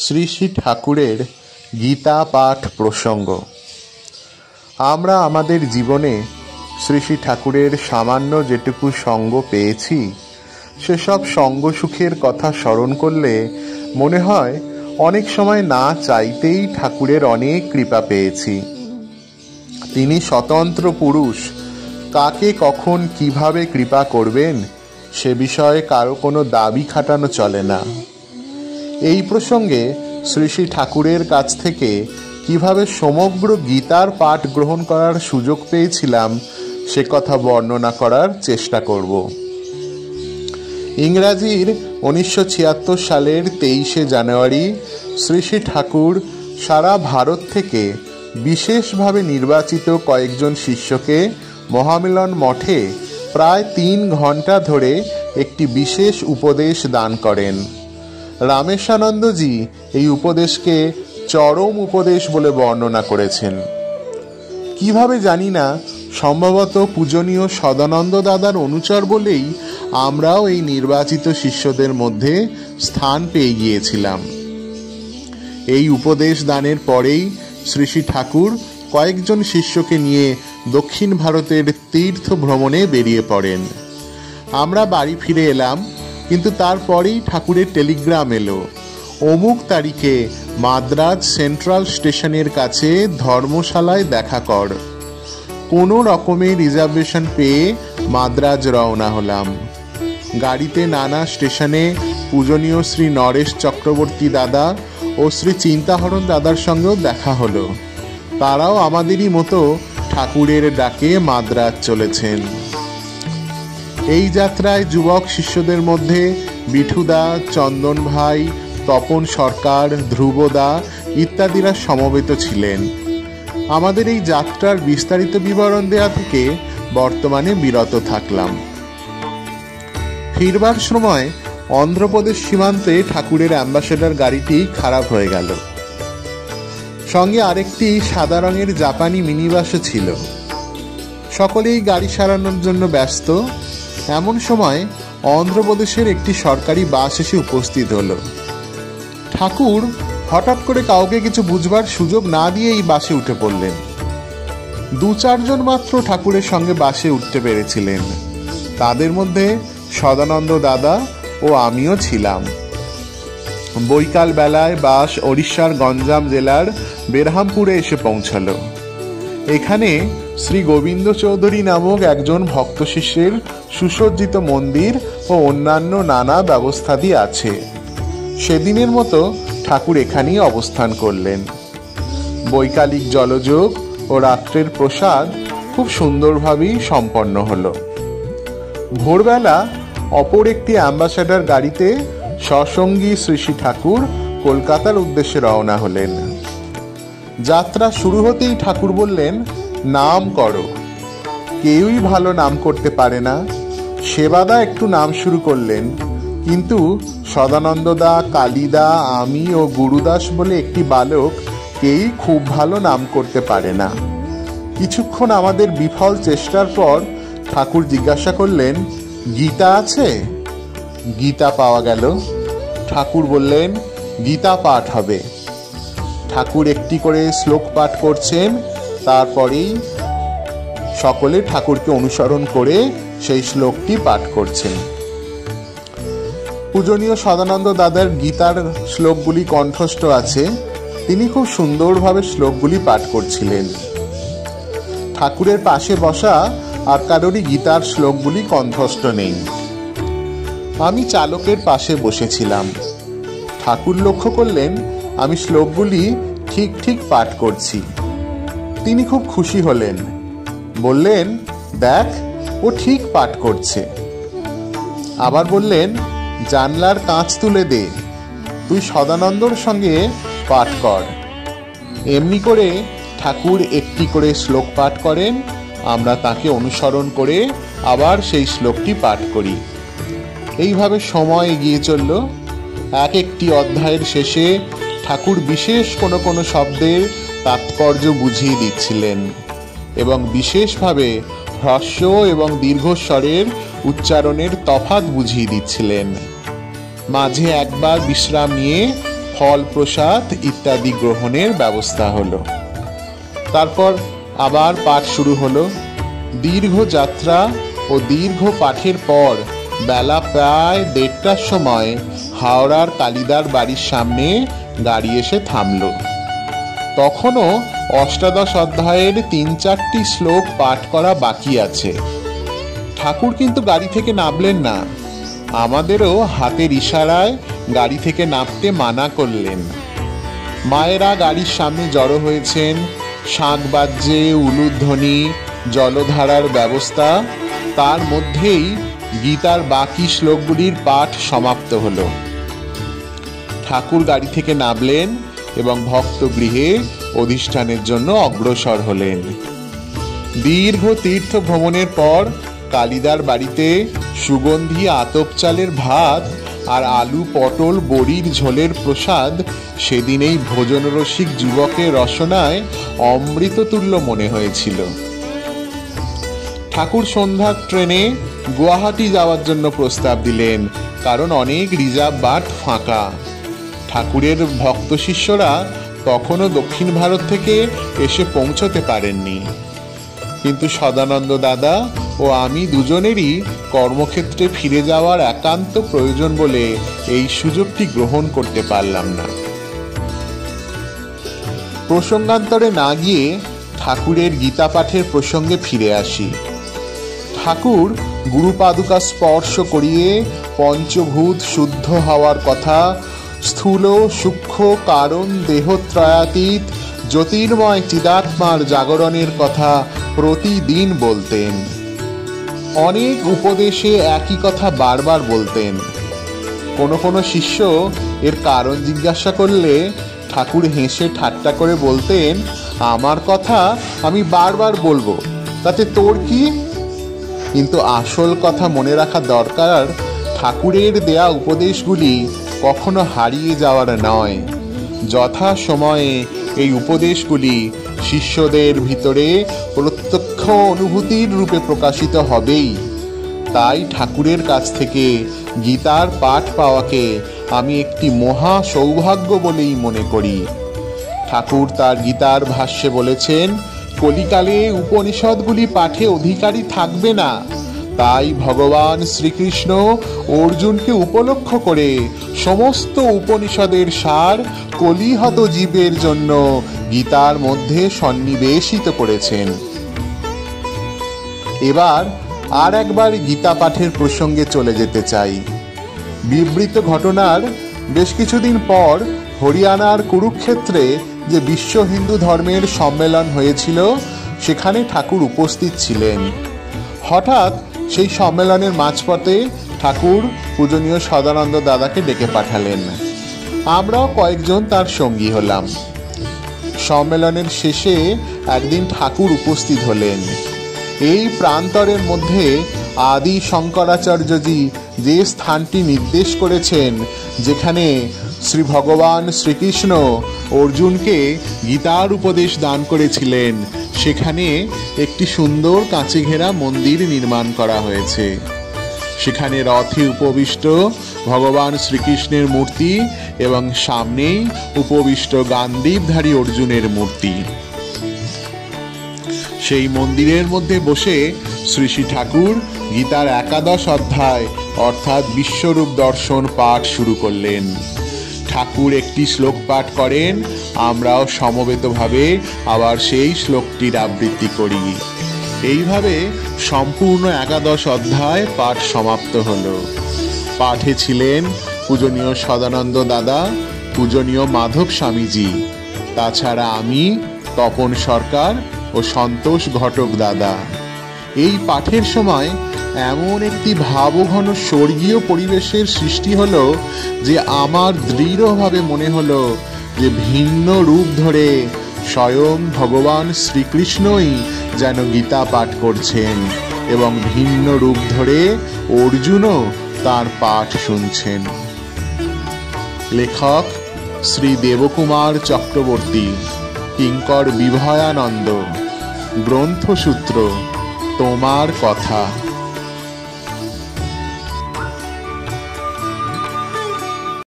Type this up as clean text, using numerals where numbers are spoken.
শ্রী শ্রী ঠাকুরের গীতা পাঠ প্রসঙ্গ। আমরা আমাদের জীবনে শ্রী শ্রী ঠাকুরের সামান্য যেটুকু সঙ্গ পেয়েছি, সেসব সঙ্গ সুখের কথা স্মরণ করলে মনে হয় অনেক সময় না চাইতেই ঠাকুরের অনেক কৃপা পেয়েছি। তিনি স্বতন্ত্র পুরুষ, কাকে কখন কিভাবে কৃপা করবেন সে বিষয়ে কারো কোনো দাবি খাটানো চলে না। এই প্রসঙ্গে শ্রী শ্রী ঠাকুরের কাছ থেকে কিভাবে সমগ্র গীতার পাঠ গ্রহণ করার সুযোগ পেয়েছিলাম সে কথা বর্ণনা করার চেষ্টা করব। ইংরাজির 1976 সালের 23শে জানুয়ারি শ্রী শ্রী ঠাকুর সারা ভারত থেকে বিশেষভাবে নির্বাচিত কয়েকজন শিষ্যকে মহামিলন মঠে প্রায় 3 ঘন্টা ধরে একটি বিশেষ উপদেশ দান করেন। রামেশানন্দজি এই উপদেশকে চরম উপদেশ বলে বর্ণনা করেছেন। কিভাবে জানি না, সম্ভবত পূজনীয় সদানন্দ দাদার অনুচর বলেই আমরাও এই নির্বাচিত শিষ্যদের মধ্যে স্থান পেয়ে গিয়েছিলাম। এই উপদেশ দানের পরেই শ্রী শ্রী ঠাকুর কয়েকজন শিষ্যকে নিয়ে দক্ষিণ ভারতের তীর্থ ভ্রমণে বেরিয়ে পড়েন। আমরা বাড়ি ফিরে এলাম, কিন্তু তারপরেই ঠাকুরের টেলিগ্রাম এলো, অমুক তারিখে মাদ্রাজ সেন্ট্রাল স্টেশনের কাছে ধর্মশালায় দেখা কর। কোনো রকমের রিজার্ভেশন পেয়ে মাদ্রাজ রওনা হলাম। গাড়িতে নানা স্টেশনে পূজনীয় শ্রী নরেশ চক্রবর্তী দাদা ও শ্রী চিন্তাহরণ দাদার সঙ্গেও দেখা হলো। তারাও আমাদেরই মতো ঠাকুরের ডাকে মাদ্রাজ চলেছেন। এই যাত্রায় যুবক শিষ্যদের মধ্যে বিঠুদা, চন্দন ভাই, তপন সরকার, ধ্রুবদা ইত্যাদিরা সমবেত ছিলেন। আমাদের এই যাত্রার বিস্তারিত বিবরণ দেয়া থেকে বর্তমানে বিরত থাকলাম। ফিরবার সময় অন্ধ্রপ্রদেশ সীমান্তে ঠাকুরের অ্যাম্বাসেডর গাড়িটি খারাপ হয়ে গেল। সঙ্গে আরেকটি সাদা রঙের জাপানি মিনি বাসও ছিল। সকলেই গাড়ি সারানোর জন্য ব্যস্ত। এমন সময় অন্ধ্রপ্রদেশের একটি সরকারি বাস এসে উপস্থিত হলো। ঠাকুর হঠাৎ করে কাউকে কিছু বুঝবার সুযোগ না দিয়ে এই বাসে উঠে পড়লেন। 2-4 জন মাত্র ঠাকুরের সঙ্গে বাসে উঠতে পেরেছিলেন। তাদের মধ্যে সদানন্দ দাদা ও আমিও ছিলাম। বৈকাল বেলায় বাস ওড়িশার গঞ্জাম জেলার বেরহামপুরে এসে পৌঁছালো। এখানে শ্রী গোবিন্দ চৌধুরী নামক একজন ভক্ত শিষ্যের সুসজ্জিত মন্দির ও অন্যান্য নানা ব্যবস্থাদি আছে। সেদিনের মতো ঠাকুর এখানেই অবস্থান করলেন। বৈকালিক জলযোগ ও রাত্রের প্রসাদ খুব সুন্দরভাবেই সম্পন্ন হলো। ভোরবেলা অপর একটি অ্যাম্বাসেডর গাড়িতে সসঙ্গী শ্রী শ্রী ঠাকুর কলকাতার উদ্দেশ্যে রওনা হলেন। যাত্রা শুরু হতেই ঠাকুর বললেন, নাম করো। কেউই ভালো নাম করতে পারে না। সেবাদা একটু নাম শুরু করলেন, কিন্তু সদানন্দদা, কালীদা, আমি ও গুরুদাস বলে একটি বালক কেউই খুব ভালো নাম করতে পারে না। কিছুক্ষণ আমাদের বিফল চেষ্টার পর ঠাকুর জিজ্ঞাসা করলেন, গীতা আছে? গীতা পাওয়া গেল। ঠাকুর বললেন, গীতা পাঠ হবে। ঠাকুর একটি করে শ্লোক পাঠ করছেন। তারপরেই সকলে ঠাকুরকে অনুসরণ করে সেই শ্লোকটি পাঠ করছেন। পূজনীয় সদানন্দ দাদার গীতার শ্লোকগুলি কণ্ঠস্থ আছে। তিনি খুব সুন্দরভাবে শ্লোকগুলি পাঠ করছিলেন। ঠাকুরের পাশে বসা আর কারোরই গীতার শ্লোকগুলি কণ্ঠস্থ নেই। আমি চালকের পাশে বসেছিলাম। ঠাকুর লক্ষ্য করলেন আমি শ্লোকগুলি ঠিক ঠিক পাঠ করছি। তিনি খুব খুশি হলেন। বললেন, দেখ, ও ঠিক পাঠ করছে। আবার বললেন, জানলার কাঁচ তুলে দে, তুই সদানন্দর সঙ্গে পাঠ কর। এমনি করে ঠাকুর একটি করে শ্লোক পাঠ করেন। আমরা তাকে অনুসরণ করে আবার সেই শ্লোকটি পাঠ করি। এইভাবে সময় এগিয়ে চলল। এক একটি অধ্যায়ের শেষে ঠাকুর বিশেষ কোনো কোনো শব্দের তাৎপর্য বুঝিয়ে দিচ্ছিলেন এবং বিশেষভাবে হ্রস্ব এবং দীর্ঘস্বরের উচ্চারণের তফাৎ বুঝিয়ে দিচ্ছিলেন। মাঝে একবার বিশ্রাম নিয়ে ফল প্রসাদ ইত্যাদি গ্রহণের ব্যবস্থা হলো। তারপর আবার পাঠ শুরু হলো। দীর্ঘ যাত্রা ও দীর্ঘ পাঠের পর বেলা প্রায় 1:30টার সময় হাওড়ার কালিদার বাড়ির সামনে গাড়ি এসে থামল। তখনও অষ্টাদশ অধ্যায়ের 3-4টি শ্লোক পাঠ করা বাকি আছে। ঠাকুর কিন্তু গাড়ি থেকে নামলেন না, আমাদেরও হাতের ইশারায় গাড়ি থেকে নামতে মানা করলেন। মায়েরা গাড়ির সামনে জড়ো হয়েছেন, শাঁখ বাজছে, উলুধ্বনি, জলধারার ব্যবস্থা। তার মধ্যেই গীতার বাকি শ্লোকগুলির পাঠ সমাপ্ত হলো। ঠাকুর গাড়ি থেকে নামলেন এবং ভক্তগৃহে অধিষ্ঠানের জন্য অগ্রসর হলেন। দীর্ঘ তীর্থ ভ্রমণের পর কালিদার বাড়িতে সুগন্ধি আতপ চালের ভাত আর আলু পটল বড়ির ঝোলের প্রসাদ সেদিন এই ভোজনরসিক যুবকের রসনায় অমৃততুল্য মনে হয়েছিল। ঠাকুর সন্ধ্যার ট্রেনে গুয়াহাটি যাওয়ার জন্য প্রস্তাব দিলেন, কারণ অনেক রিজার্ভ বার্থ ফাঁকা। ঠাকুরের ভক্ত শিষ্যরা তখনও দক্ষিণ ভারত থেকে এসে পৌঁছতে পারেননি, কিন্তু সদানন্দ দাদা ও আমি দুজনেরই কর্মক্ষেত্রে ফিরে যাওয়ার একান্ত প্রয়োজন বলে এই সুযোগটি গ্রহণ করতে পারলাম না। প্রসঙ্গান্তরে না গিয়ে ঠাকুরের গীতা পাঠের প্রসঙ্গে ফিরে আসি। ঠাকুর গুরুপাদুকা স্পর্শ করিয়ে পঞ্চভূত শুদ্ধ হওয়ার কথা, স্থূল সূক্ষ্ম কারণ দেহত্রয়াতীত জ্যোতির্ময় চিদাত্মার জাগরণের কথা প্রতিদিন বলতেন। অনেক উপদেশে একই কথা বারবার বলতেন। কোনো কোনো শিষ্য এর কারণ জিজ্ঞাসা করলে ঠাকুর হেসে ঠাট্টা করে বলতেন, আমার কথা আমি বারবার বলবো, তাতে তোর কি? কিন্তু আসল কথা মনে রাখা দরকার, ঠাকুরের দেয়া উপদেশগুলি কখনো হারিয়ে যাওয়ার নয়। যথা সময়ে এই উপদেশগুলি শিষ্যদের ভিতরে প্রত্যক্ষ অনুভূতির রূপে প্রকাশিত হবেই। তাই ঠাকুরের কাছ থেকে গীতার পাঠ পাওয়াকে আমি একটি মহা সৌভাগ্য বলেই মনে করি। ঠাকুর তার গীতার ভাষ্যে বলেছেন, কলিকালে উপনিষদগুলি পাঠে অধিকারী থাকবে না। তাই ভগবান শ্রীকৃষ্ণ অর্জুনকে উপলক্ষ করে সমস্ত উপনিষদের সার কলিহত জীবের জন্য গীতার মধ্যে সন্নিবেশিত করেছেন। এবার আর একবার গীতা পাঠের প্রসঙ্গে চলে যেতে চাই। বিবৃত ঘটনার বেশ কিছুদিন পর হরিয়ানার কুরুক্ষেত্রে যে বিশ্ব হিন্দু ধর্মের সম্মেলন হয়েছিল, সেখানে ঠাকুর উপস্থিত ছিলেন। হঠাৎ সেই সম্মেলনের মাঝপথে ঠাকুর পূজনীয় সদানন্দ দাদাকে ডেকে পাঠালেন। আমরাও কয়েকজন তার সঙ্গী হলাম। সম্মেলনের শেষে একদিন ঠাকুর উপস্থিত হলেন। এই প্রান্তরের মধ্যে আদি শঙ্করাচার্যজি যে স্থানটি নির্দেশ করেছেন, যেখানে শ্রী ভগবান শ্রীকৃষ্ণ অর্জুনকে গীতার উপদেশ দান করেছিলেন, সেখানে একটি সুন্দর কাঁচে ঘেরা মন্দির নির্মাণ করা হয়েছে। সেখানে রথে উপবিষ্ট ভগবান শ্রীকৃষ্ণের মূর্তি এবং সামনেই উপবিষ্ট গান্ডীবধারী অর্জুনের মূর্তি। সেই মন্দিরের মধ্যে বসে শ্রী শ্রী ঠাকুর গীতার 11 অধ্যায় অর্থাৎ বিশ্বরূপ দর্শন পাঠ শুরু করলেন। ঠাকুর একটি শ্লোক পাঠ করেন, আমরাও সমবেতভাবে আবার সেই শ্লোকটির আবৃত্তি করি। এইভাবে সম্পূর্ণ 11 অধ্যায় পাঠ সমাপ্ত হলো। পাঠে ছিলেন পূজনীয় সদানন্দ দাদা, পূজনীয় মাধব স্বামীজি, তাছাড়া আমি, তপন সরকার ও সন্তোষ ঘটক দাদা। এই পাঠের সময় এমন একটি ভাবঘন স্বর্গীয় পরিবেশের সৃষ্টি হলো যে আমার দৃঢ়ভাবে মনে হলো যে ভিন্ন রূপ ধরে স্বয়ং ভগবান শ্রীকৃষ্ণই যেন গীতা পাঠ করছেন এবং ভিন্ন রূপ ধরে অর্জুনও তার পাঠ শুনছেন। লেখক শ্রী দেবকুমার চক্রবর্তী, কিঙ্কর বিভয়ানন্দ, গ্রন্থসূত্র তোমার কথা।